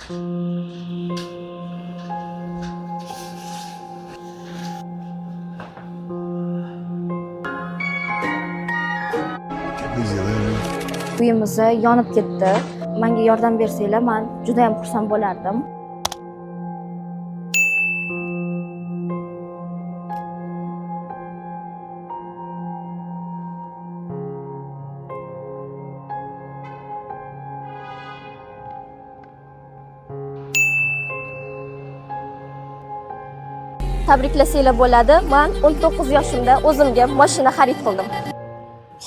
Uyimiz yonib ketdi. Menga yordam bersanglar, men juda ham xursand bo'lardim. Tabriklasanglar bo'ladi. Men 19 yoshimda o'zimga mashina xarid qildim.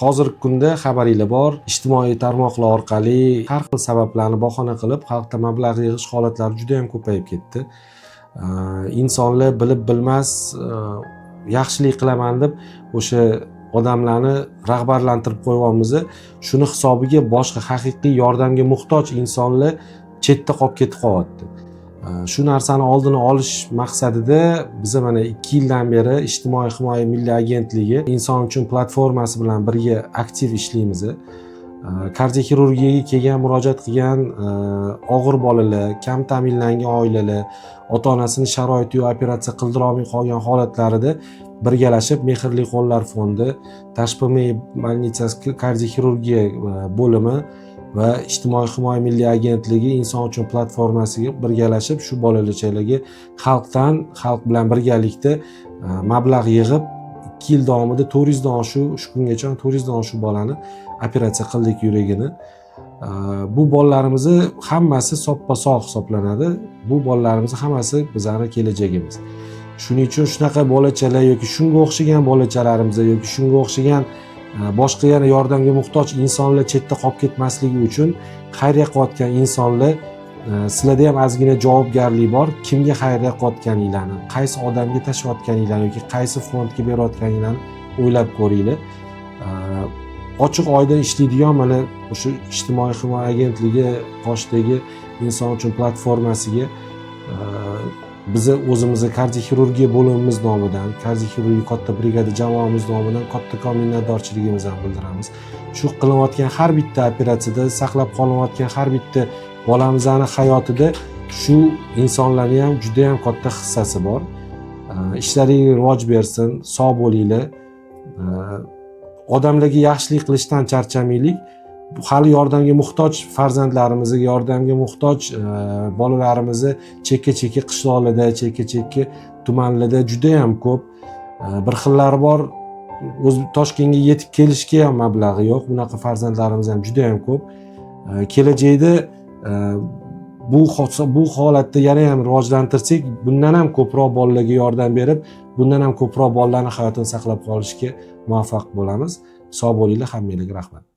Hozirgi kunda xabaringlar bor, ijtimoiy tarmoqlar orqali har xil sabablarni bahona qilib xalqda mablag' yig'ish holatlari juda ham ko'payib ketdi. Insonlar bilib bilmas yaxshilik qilaman deb o'sha odamlarni rag'batlantirib qo'yganmiz. Shuni hisobiga boshqa haqiqiy yordamga muhtoj insonlar chetda qolib ketib qolyapti. Shu narsani oldini olish maqsadida biz mana 2 yildan beri Ijtimoiy himoya milliy agentligi inson uchun platformasi bilan birga aktiv ishlaymiz. Kardioxirurgiyaga kelgan, murojaat qilgan og'ir bolalar, kam ta'minlangan oilalar, ota-onasini sharoiti yo'q operatsiya qildira olmay qolgan holatlarida birgalashib Mehrli qo'llar fondi, Tashqi больницasi kardioxirurgiya bo'limi va Ijtimoiy himoya milliy agentligi inson uchun platformasiga birgalashib shu bolalarchalarga xalq bilan birgalikda mablag' yig'ib 2 yil davomida 400 dan shu kungacha 400 dan shu bolani operatsiya qildik yuragini. Bu bolalarimizni hammasi soppa-sog' hisoblanadi. Bu bolalarimiz hammasi bizning kelajagimiz. Shuning uchun shunaqa bolachalar yoki shunga o'xshagan bolachalarimiz yoki shunga o'xshagan boshqa yana yordamga muhtoj insonlar chetda qolib ketmasligi uchun xayriya qilayotgan insonlar sizlarda ham ozgina javobgarlik bor. Kimga xayriya qilayotganinglarni, qaysi odamga tashlayotganinglarni yoki qaysi fondga berayotganinglarni o'ylab ko'ringlar. Ochiq oydin ishlaydigan mana o'sha Ijtimoiy himoya agentligi qoshidagi inson uchun platformasiga biz o'zimizni kardioxirurgiya bo'limimiz nomidan, kardioxirurgiya katta brigada jamoamiz nomidan kattakon minnatdorchiligimizni bildiramiz. Shu qilinayotgan har bitta operatsiyada saqlab qolinayotgan har bitta bolamizning hayotida shu insonlarning ham juda ham katta hissasi bor. Ishlaringiz rivoj bersin, sog' bo'linglar. Odamlarga yaxshilik qilishdan charchamaylik. Hali yordamga muhtoj farzandlarimizga, yordamga muhtoj bolalarimizni chekka-chekka qishloqlarda, chekka-chekka tumanlarda juda ham ko'p. Bir xillari bor, o'z Toshkentga yetib kelishga ham mablag'i yo'q. Bunaqa farzandlarimiz ham juda ham ko'p. Kelajakda bu holatda yana ham rivojlantirsak, bundan ham ko'proq bolalarga yordam berib, bundan ham ko'proq bolalarning hayotini saqlab qolishga muvaffaq bo'lamiz. Sog' bo'linglar, hammangizga rahmat.